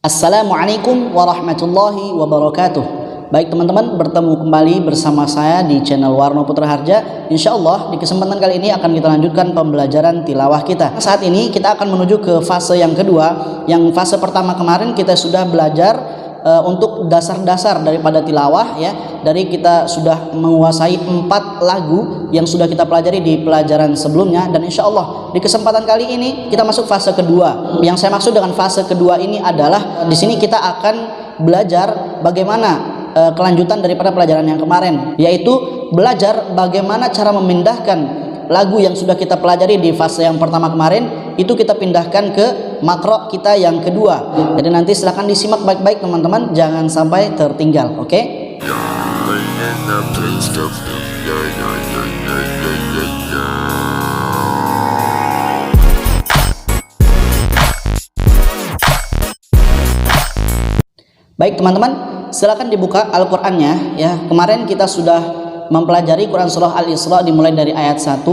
Assalamualaikum warahmatullahi wabarakatuh. Baik teman-teman, bertemu kembali bersama saya di channel Warno Putra Harja. Insya Allah di kesempatan kali ini akan kita lanjutkan pembelajaran tilawah kita. Saat ini kita akan menuju ke fase yang kedua. Yang fase pertama kemarin kita sudah belajar untuk dasar-dasar daripada tilawah, ya. Dari kita sudah menguasai 4 lagu yang sudah kita pelajari di pelajaran sebelumnya, dan insya Allah di kesempatan kali ini kita masuk fase kedua. Yang saya maksud dengan fase kedua ini adalah di sini kita akan belajar bagaimana kelanjutan daripada pelajaran yang kemarin, yaitu belajar bagaimana cara memindahkan lagu yang sudah kita pelajari di fase yang pertama kemarin, itu kita pindahkan ke makro kita yang kedua. Jadi nanti silahkan disimak baik-baik teman-teman, jangan sampai tertinggal, oke? Baik teman-teman, silakan dibuka Al-Qur'annya, ya. Kemarin kita sudah mempelajari Quran surah Al-Isra dimulai dari ayat 1.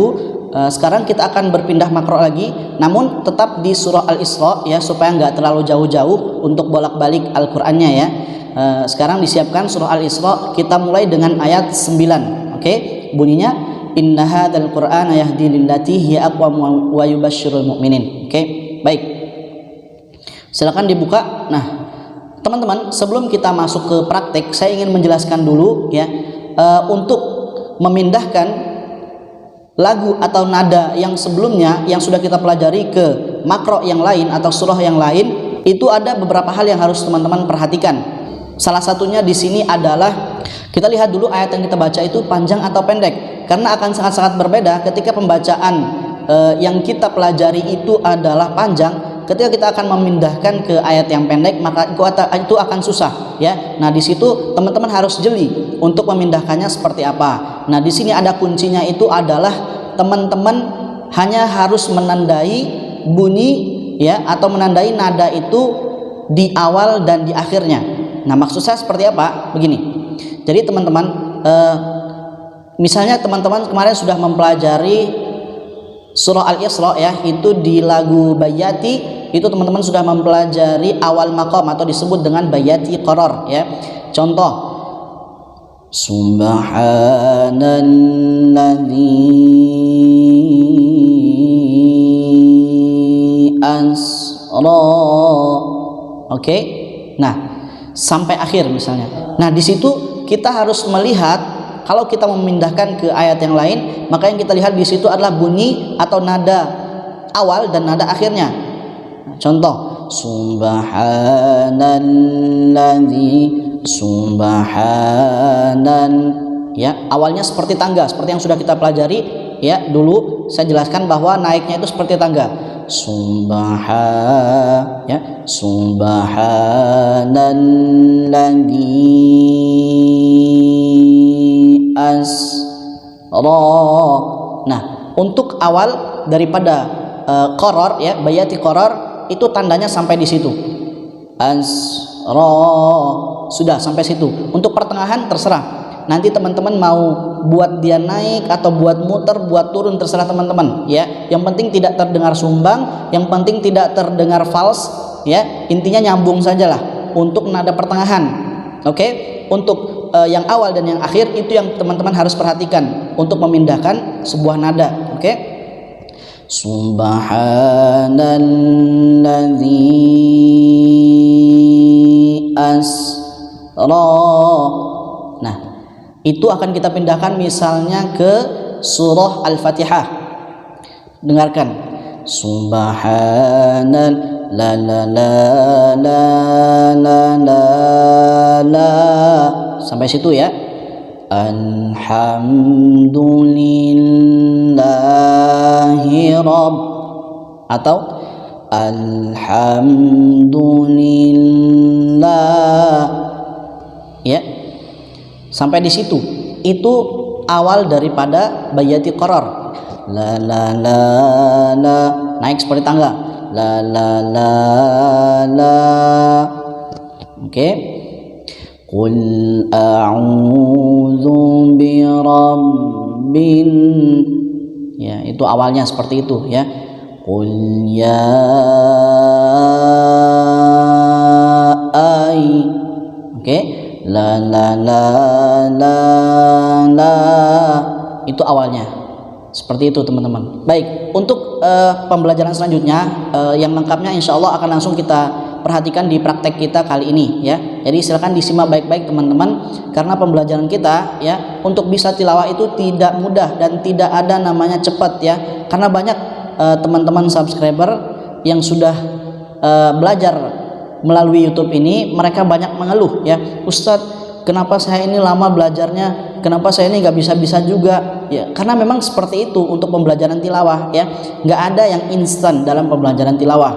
Sekarang kita akan berpindah makro lagi, namun tetap di surah Al-Isra, ya, supaya nggak terlalu jauh-jauh untuk bolak-balik Al-Qur'annya, ya. Sekarang disiapkan surah Al-Isra, kita mulai dengan ayat 9. Oke? Bunyinya inna hadzal qur'ana yahdi lillati hiya aqwam wa yubasysyirul mu'minin. Oke? Baik. Silakan dibuka. Nah, teman-teman, sebelum kita masuk ke praktek, saya ingin menjelaskan dulu, ya, untuk memindahkan lagu atau nada yang sebelumnya yang sudah kita pelajari ke makro yang lain atau surah yang lain, itu ada beberapa hal yang harus teman-teman perhatikan. Salah satunya di sini adalah kita lihat dulu ayat yang kita baca itu panjang atau pendek, karena akan sangat-sangat berbeda ketika pembacaan yang kita pelajari itu adalah panjang. Ketika kita akan memindahkan ke ayat yang pendek, maka itu akan susah, ya. Nah, di situ teman-teman harus jeli untuk memindahkannya seperti apa. Nah, di sini ada kuncinya, itu adalah teman-teman hanya harus menandai bunyi, ya, atau menandai nada itu di awal dan di akhirnya. Nah, maksud saya seperti apa? Begini. Jadi teman-teman, misalnya teman-teman kemarin sudah mempelajari surah Al-Isra, ya, itu di lagu Bayati, itu teman-teman sudah mempelajari awal maqam atau disebut dengan Bayati Qaror, ya. Contoh, subhanalladzi asra. Oke? Nah, sampai akhir misalnya. Nah, di situ kita harus melihat, kalau kita memindahkan ke ayat yang lain, maka yang kita lihat di situ adalah bunyi atau nada awal dan nada akhirnya. Contoh, subhanan, ya, awalnya seperti tangga, seperti yang sudah kita pelajari, ya. Dulu saya jelaskan bahwa naiknya itu seperti tangga. Ya, subhanalladzi asra. Nah, untuk awal daripada qaror, ya, Bayati Qaror, itu tandanya sampai di situ. Asra, sudah sampai situ. Untuk pertengahan terserah. Nanti teman-teman mau buat dia naik atau buat muter, buat turun, terserah teman-teman, ya. Yang penting tidak terdengar sumbang, yang penting tidak terdengar fals, ya. Intinya nyambung sajalah untuk nada pertengahan. Oke? Untuk yang awal dan yang akhir itu yang teman-teman harus perhatikan untuk memindahkan sebuah nada. Oke? Subhanalladzi asra. Nah, itu akan kita pindahkan misalnya ke surah Al-Fatihah. Dengarkan. Subhanal la la la la la la la. Sampai situ, ya. Alhamdulillahi rabb, atau alhamdulillah, ya. Sampai di situ. Itu awal daripada Bayati Qaror. La la la la, naik seperti tangga. La la la la. Oke. Qul a'udzu birabbin, ya, itu awalnya seperti itu, ya. Qul ya Oke, la itu awalnya. Seperti itu teman-teman. Baik, untuk pembelajaran selanjutnya yang lengkapnya insya Allah akan langsung kita perhatikan di praktek kita kali ini ya. Jadi silakan disimak baik-baik teman-teman, karena pembelajaran kita ya untuk bisa tilawah itu tidak mudah dan tidak ada namanya cepat ya. Karena banyak teman-teman subscriber yang sudah belajar melalui YouTube ini, mereka banyak mengeluh ya, Ustadz, kenapa saya ini lama belajarnya, kenapa saya ini nggak bisa juga ya. Karena memang seperti itu untuk pembelajaran tilawah ya, nggak ada yang instan dalam pembelajaran tilawah.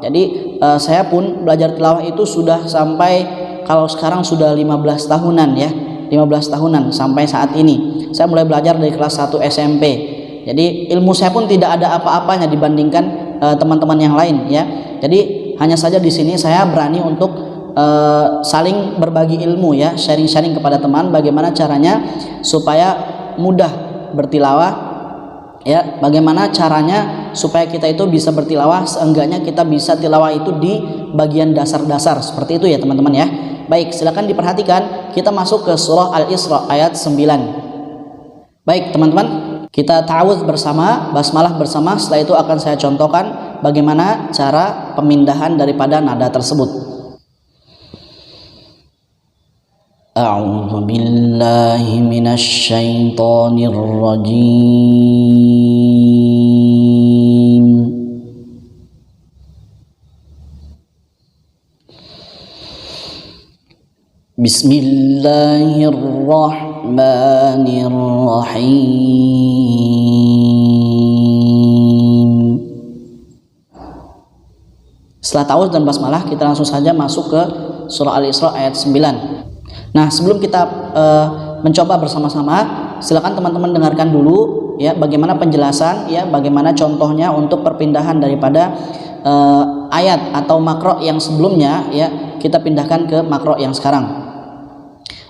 Jadi saya pun belajar tilawah itu sudah sampai, kalau sekarang sudah 15 tahunan ya, 15 tahunan sampai saat ini. Saya mulai belajar dari kelas 1 SMP. Jadi ilmu saya pun tidak ada apa-apanya dibandingkan teman-teman yang lain ya. Jadi hanya saja di sini saya berani untuk saling berbagi ilmu ya, sharing-sharing kepada teman bagaimana caranya supaya mudah bertilawah ya, bagaimana caranya supaya kita itu bisa bertilawah, seenggaknya kita bisa tilawah itu di bagian dasar-dasar, seperti itu ya teman-teman ya. Baik, silakan diperhatikan, kita masuk ke surah Al-Isra ayat 9. Baik teman-teman, kita ta'awudz bersama, basmalah bersama, setelah itu akan saya contohkan bagaimana cara pemindahan daripada nada tersebut. A'udzu billahi minasy syaithanir rajim. Bismillahirrahmanirrahim. Setelah ta'awudz dan basmalah, kita langsung saja masuk ke surah Al-Isra ayat 9. Nah, sebelum kita mencoba bersama-sama, silakan teman-teman dengarkan dulu ya bagaimana penjelasan ya, bagaimana contohnya untuk perpindahan daripada ayat atau makro yang sebelumnya ya, kita pindahkan ke makro yang sekarang.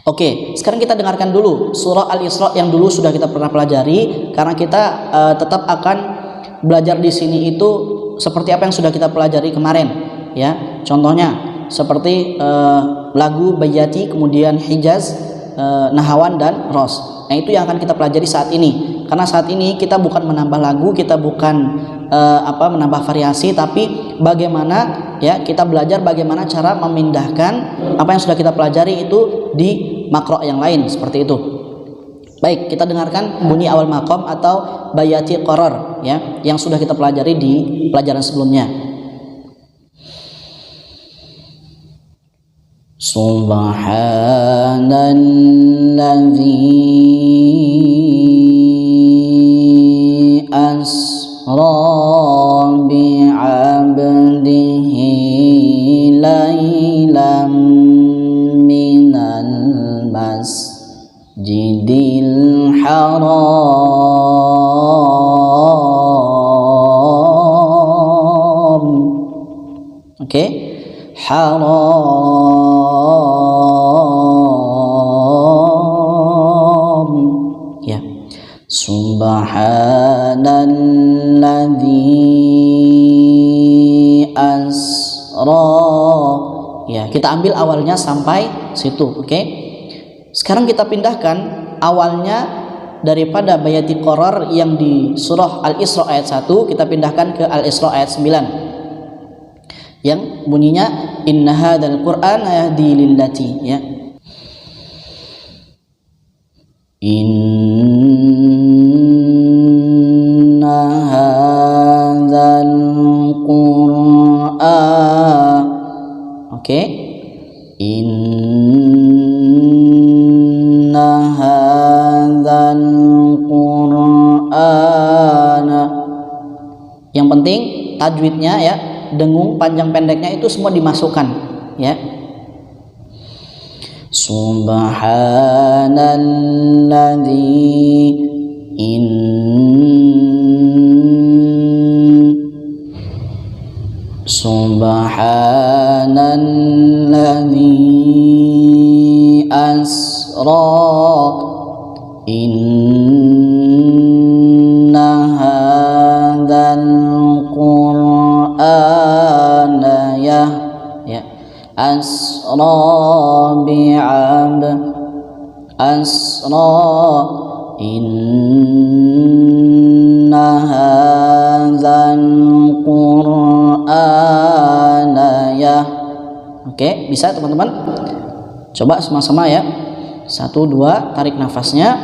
Oke, sekarang kita dengarkan dulu surah Al-Isra yang dulu sudah kita pernah pelajari, karena kita tetap akan belajar di sini itu seperti apa yang sudah kita pelajari kemarin ya. Contohnya seperti lagu Bayati, kemudian Hijaz, Nahawan dan Ros. Nah, itu yang akan kita pelajari saat ini. Karena saat ini kita bukan menambah lagu, kita bukan menambah variasi, tapi bagaimana ya kita belajar bagaimana cara memindahkan apa yang sudah kita pelajari itu di makro yang lain, seperti itu. Baik, kita dengarkan bunyi awal maqam atau Bayati Qaror ya, yang sudah kita pelajari di pelajaran sebelumnya. Subhanalladzi asra bi'abdihi laylam minal masjidil haram. Oke, haram ya. Subhanalladzi asra ya, kita ambil awalnya sampai situ. Oke, sekarang kita pindahkan awalnya daripada Bayati Qaror yang di surah Al-Isra ayat 1, kita pindahkan ke Al-Isra ayat 9 yang bunyinya inna hadzal qur'ana yahdi lillati ya. Inna hadzal qur'an. Oke, inna hadzal qur'ana. Yang penting tajwidnya ya, dengung panjang pendeknya itu semua dimasukkan ya. Subhanalladzi subhanalladzi asra inna hadzal qur'ana ya. asra bi'ab asra inna hadzal qur'ana ya. Oke, bisa teman-teman? Coba sama-sama ya. 1, 2, tarik nafasnya.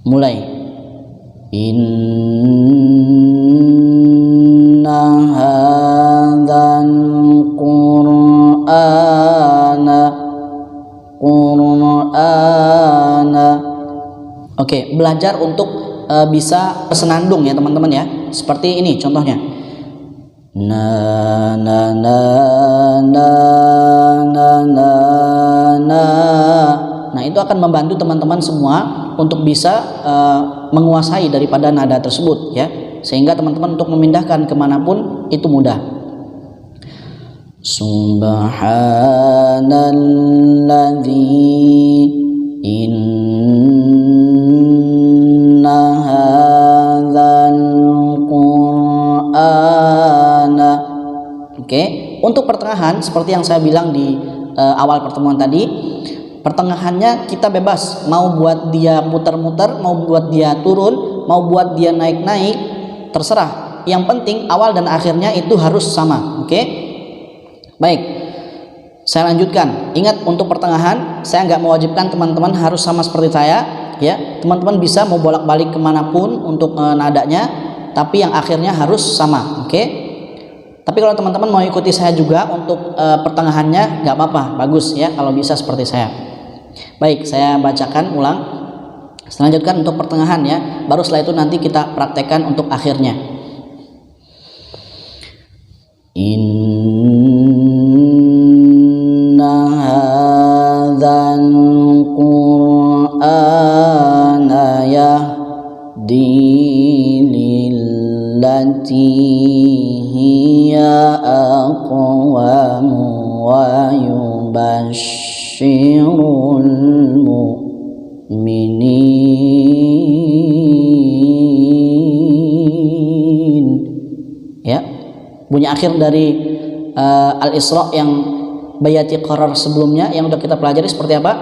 Mulai. Inna hadzal qur'ana. Oke, belajar untuk bisa senandung ya teman-teman ya. Seperti ini contohnya. Na na na na na na na. Nah, itu akan membantu teman-teman semua untuk bisa menguasai daripada nada tersebut ya, sehingga teman-teman untuk memindahkan kemanapun itu mudah. Subhanalladzi inna hadzal qur'ana. Oke, untuk pertengahan seperti yang saya bilang di awal pertemuan tadi, pertengahannya kita bebas, mau buat dia muter-muter, mau buat dia turun, mau buat dia naik-naik, terserah. Yang penting awal dan akhirnya itu harus sama. Oke, baik, saya lanjutkan. Ingat, untuk pertengahan saya nggak mewajibkan teman-teman harus sama seperti saya ya. Teman-teman bisa mau bolak-balik kemanapun untuk nadanya, tapi yang akhirnya harus sama. Oke, tapi kalau teman-teman mau ikuti saya juga untuk pertengahannya, nggak apa-apa, bagus ya kalau bisa seperti saya. Baik, saya bacakan ulang. Selanjutkan untuk pertengahan ya, baru setelah itu nanti kita praktekkan untuk akhirnya. Inna hadzal qur'ana yahdi lillati hiya aqwam wa yubashshirul mu'minin ya. Bunyi akhir dari Al-Isra yang bayati qarar sebelumnya yang udah kita pelajari seperti apa?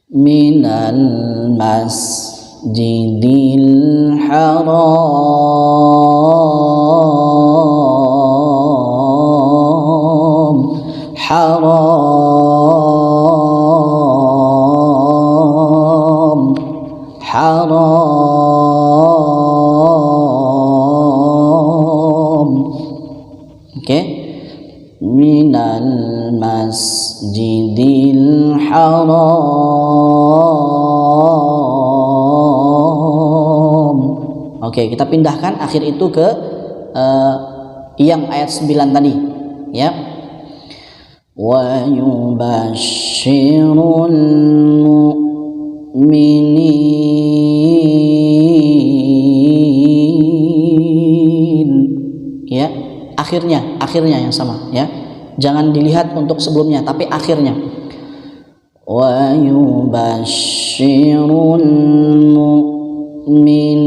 Minal masjidil haram Oke, minal masjidil haram. Oke, kita pindahkan akhir itu ke yang ayat 9 tadi ya. Wa yubashshirul mu'minin ya. Akhirnya yang sama ya. Jangan dilihat untuk sebelumnya tapi akhirnya. Wa yubashshirul mu'minin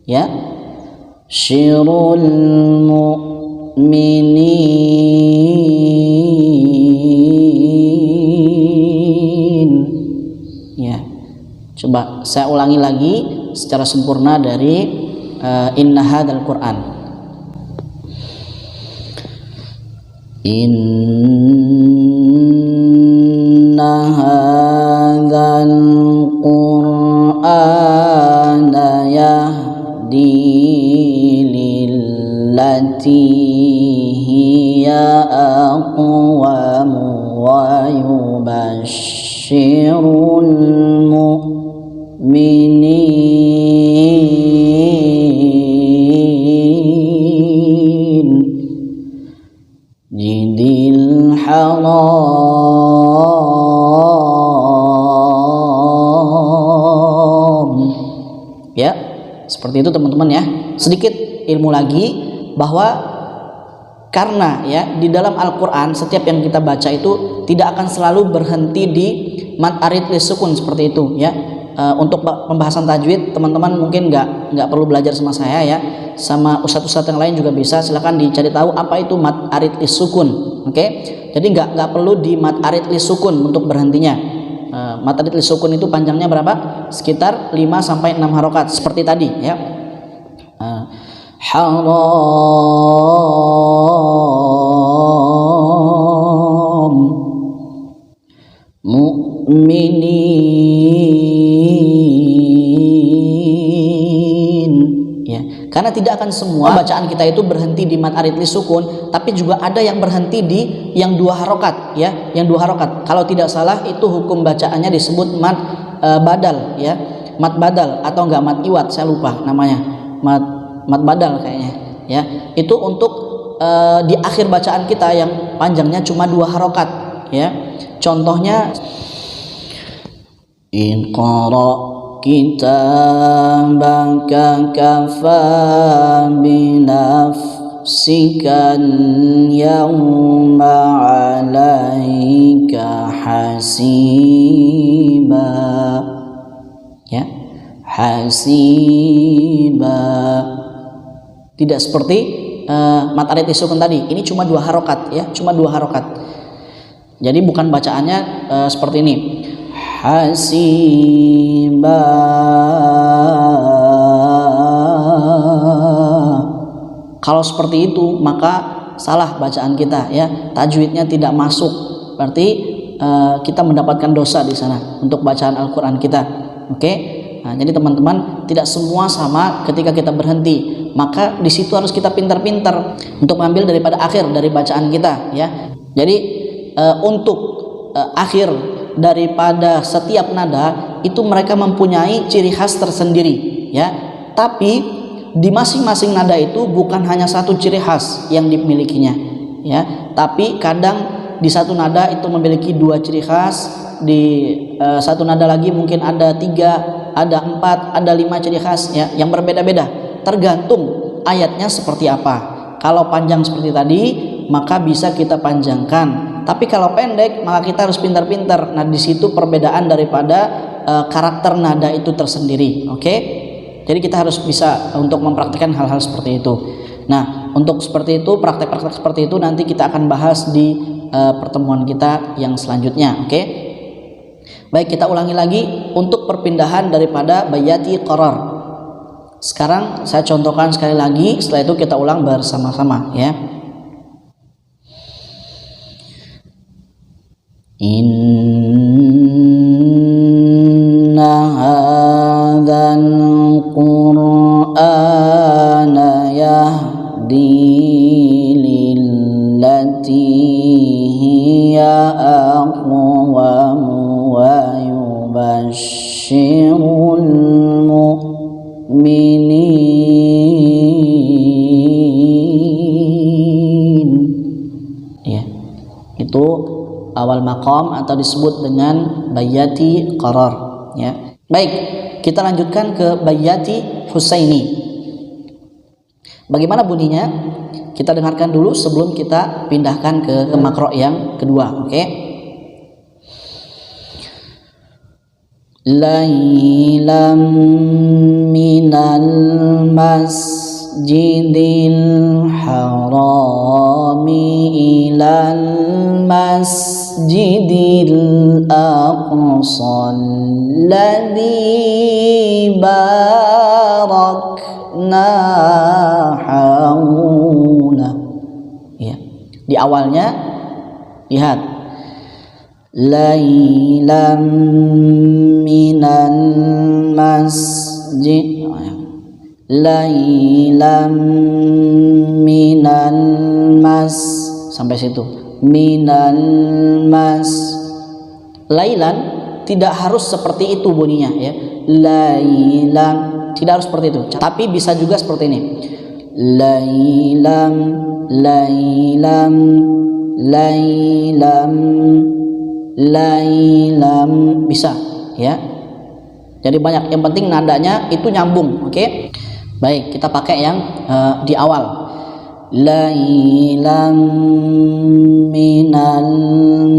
ya. Syirul mu'minin ya. Coba saya ulangi lagi secara sempurna dari inna hadzal Qur'an. Inna hadzal Qur'ana yahdi lillati hiya aqwam wa yubashshirul mu'minin jidil haram ya. Seperti itu teman-teman ya. Sedikit ilmu lagi bahwa karena ya di dalam Al-Quran setiap yang kita baca itu tidak akan selalu berhenti di mad arid lis sukun seperti itu ya. Untuk pembahasan tajwid teman-teman mungkin nggak perlu belajar sama saya ya, sama ustadz-ustadz yang lain juga bisa. Silahkan dicari tahu apa itu mad arid lis sukun. Oke, jadi nggak perlu di mad arid lis sukun untuk berhentinya. Mad arid lis sukun itu panjangnya berapa? Sekitar 5 sampai 6 harokat seperti tadi ya. Haram mu'minin ya, karena tidak akan semua bacaan kita itu berhenti di mad arid lis sukun, tapi juga ada yang berhenti di yang 2 harokat ya, yang 2 harokat. Kalau tidak salah itu hukum bacaannya disebut mad badal ya, mad badal atau enggak mad iwat, saya lupa namanya, mad badal kayaknya ya. Itu untuk di akhir bacaan kita yang panjangnya cuma 2 harokat ya. Contohnya Iqra kitabaka kafa binafsika yawma 'alaika hasiba ya, hasiba. Tidak seperti mad arid lis sukun tadi, ini cuma 2 harokat ya, cuma 2 harokat. Jadi bukan bacaannya seperti ini, hasiba. Kalau seperti itu maka salah bacaan kita ya, tajwidnya tidak masuk, berarti kita mendapatkan dosa di sana untuk bacaan Al-Quran kita. Oke, nah, jadi teman-teman tidak semua sama ketika kita berhenti, maka di situ harus kita pintar-pintar untuk mengambil daripada akhir dari bacaan kita ya. Jadi untuk akhir daripada setiap nada itu mereka mempunyai ciri khas tersendiri ya, tapi di masing-masing nada itu bukan hanya satu ciri khas yang dimilikinya ya, tapi kadang di satu nada itu memiliki 2 ciri khas, di satu nada lagi mungkin ada 3, ada 4, ada 5 ciri khas ya, yang berbeda-beda tergantung ayatnya seperti apa. Kalau panjang seperti tadi maka bisa kita panjangkan, tapi kalau pendek maka kita harus pintar-pintar. Nah, di situ perbedaan daripada karakter nada itu tersendiri. Oke? Jadi kita harus bisa untuk mempraktikkan hal-hal seperti itu. Nah, untuk seperti itu, praktek-praktek seperti itu nanti kita akan bahas di pertemuan kita yang selanjutnya. Oke? Baik, kita ulangi lagi untuk perpindahan daripada bayati qarar. Sekarang saya contohkan sekali lagi, setelah itu kita ulang bersama-sama ya. Inna hadzal qur'ana yahdi lillati hiya aqwam wa yubashshirul mu'minin ya. Itu awal maqam atau disebut dengan bayati qarar ya. Baik, kita lanjutkan ke bayati husaini. Bagaimana bunyinya? Kita dengarkan dulu sebelum kita pindahkan ke makro yang kedua. Oke. Lailam minal masjidil harami ilal masjidil aqsal ladzi barakna haula ya. Di awalnya lihat lailam minal masjid, lailam minal mas, sampai situ minal mas. Lailan tidak harus seperti itu bunyinya ya, lailan tidak harus seperti itu, tapi bisa juga seperti ini, lailam lailam lailam lailam, bisa ya. Jadi banyak, yang penting nadanya itu nyambung. Oke. Baik, kita pakai yang di awal, lailam minal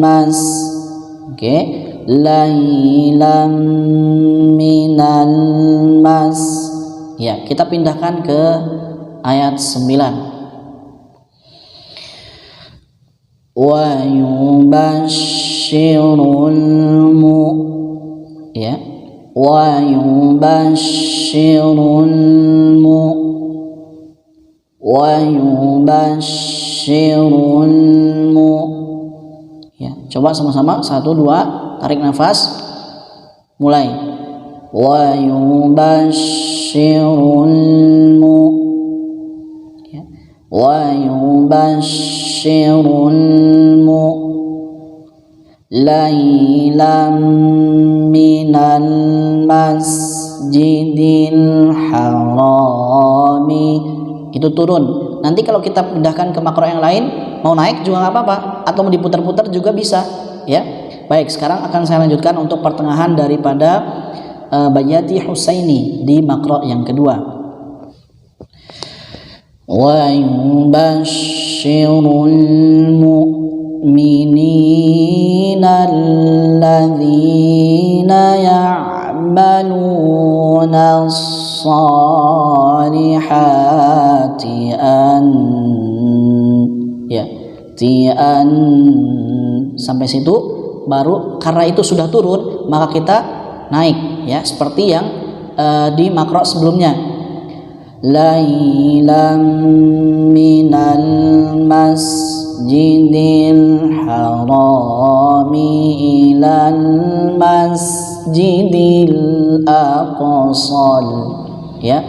mas. Oke, lailam minal mas. Ya, kita pindahkan ke ayat 9. Wa yubashshirul ya, wa yubashshirul wa yubashshirul ya, coba sama-sama 1 2 tarik nafas, mulai. Wa yubashshirul ya, wa yubashshirul lailam minal masjidil harami. Itu turun. Nanti kalau kita pindahkan ke makro yang lain, mau naik juga nggak apa-apa, atau mau diputar-putar juga bisa, ya. Baik, sekarang akan saya lanjutkan untuk pertengahan daripada bayati Husaini di makro yang kedua. Wa yubashshirul mu'minina alladzina ya'maluna as-salihati sampai situ. Baru karena itu sudah turun, maka kita naik, ya, seperti yang di makro sebelumnya. Lailam minal masjidil harami ilal masjidil aqsal, ya,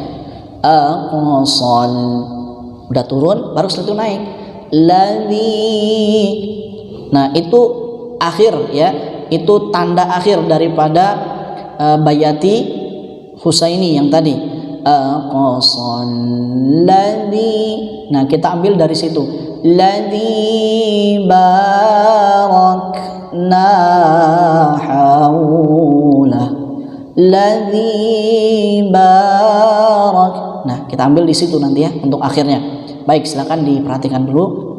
aqsal. Udah turun, baru setelah itu naik. Nah, itu akhir, ya, itu tanda akhir daripada bayati Husaini yang tadi. Aqsal ladzi. Nah, kita ambil dari situ. Ladzi barakna haulah. Ladzi barak. Nah, kita ambil di situ nanti, ya, untuk akhirnya. Baik, silakan diperhatikan dulu.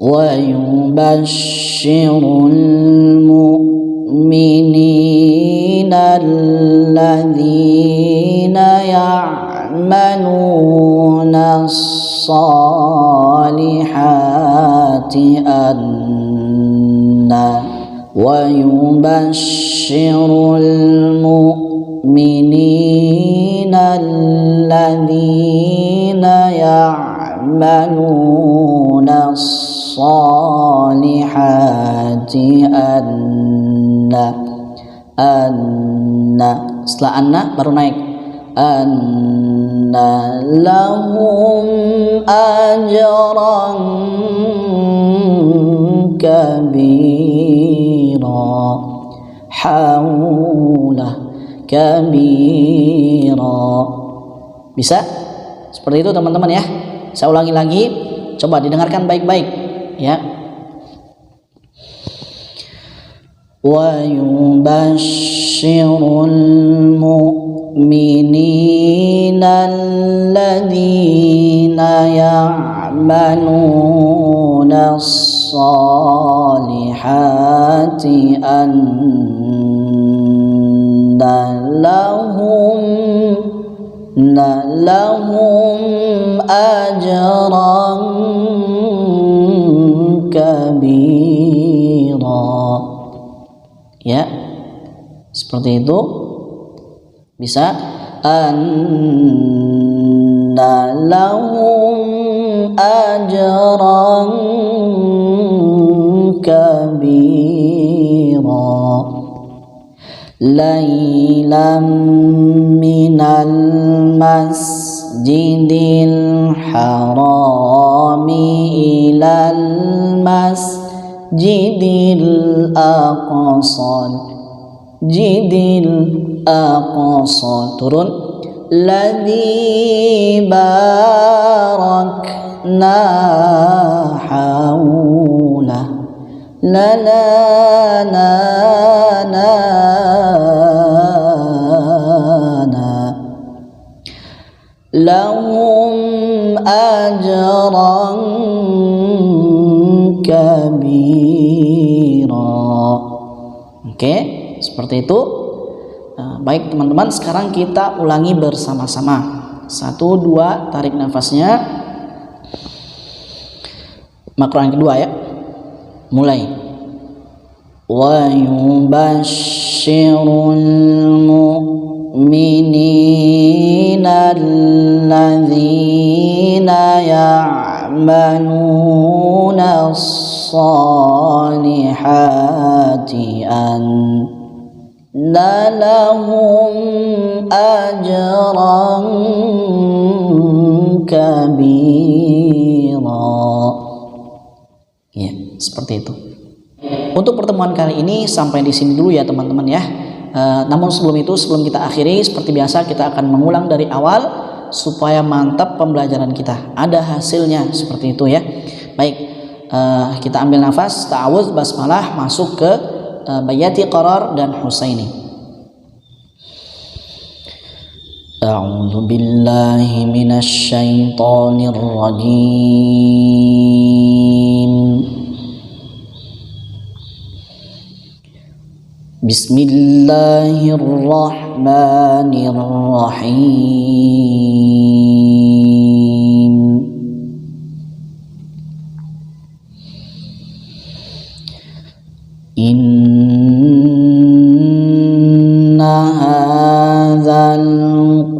Wa yubashshirul mu'minina alladzina ya'maluna as-salihati wa yubashshirul mu'minina alladzina ya'maluna as-salihati setelah anna baru naik. Anna lahum ajran kabira. Haulah kabira. Bisa? Seperti itu, teman-teman, ya. Saya ulangi lagi, coba didengarkan baik-baik, ya. Wa yubashshirul mu'minina alladzina ya'maluna as-salihati anna lahum ajran kabira. Ya, seperti itu. Bisa. Anna lahum ajran kabira. Lailam minal masjidil harami ilal masjidil aqsal. Turun. Ladzi barakna haulah. Lahum ajran kabira. Oke, seperti itu. Baik teman-teman, sekarang kita ulangi bersama-sama. 1, 2, tarik nafasnya. Makro yang kedua ya. Mulai. Wa yubashshirul mu'minina alladzina ya'maluna as-salihati anna lahum ajran kabira. Ya, seperti itu. Untuk pertemuan kali ini sampai di sini dulu ya teman-teman ya. Namun sebelum kita akhiri, seperti biasa kita akan mengulang dari awal supaya mantap pembelajaran kita. Ada hasilnya seperti itu ya. Baik, kita ambil nafas, ta'awudz, basmalah, masuk ke bayati qarar dan husaini. A'udzu billahi minasy syaithanir rajim. Bismillahirrahmanirrahim. Inna hadzal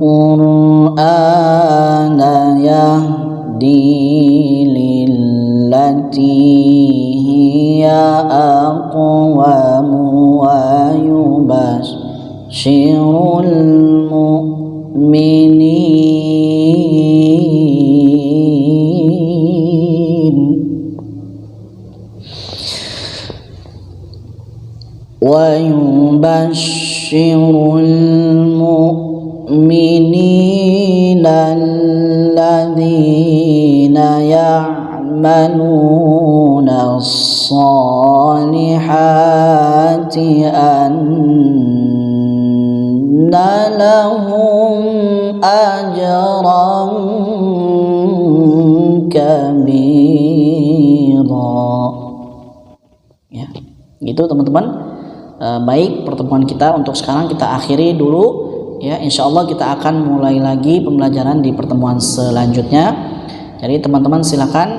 qur'ana yahdi lillati hiya aqwam wa yubashshirul mu'minin wa yubashshirul mu'minina alladzina ya'maluna as-salihati anna lahum ajran kabira. Ya, gitu teman-teman. Baik, pertemuan kita untuk sekarang kita akhiri dulu ya. Insya Allah kita akan mulai lagi pembelajaran di pertemuan selanjutnya. Jadi teman-teman silakan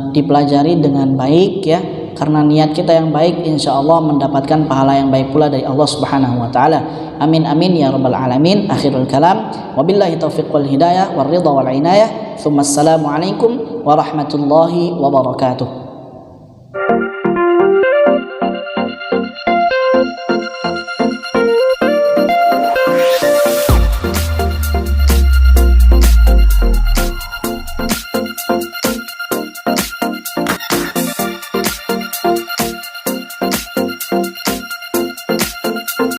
dipelajari dengan baik ya, karena niat kita yang baik insya Allah mendapatkan pahala yang baik pula dari Allah Subhanahu wa taala. Amin amin ya rabbal alamin. Akhirul kalam, wabillahi taufiq wal hidayah war ridha wal inayah. Tsumma assalamu alaikum warahmatullahi wabarakatuh.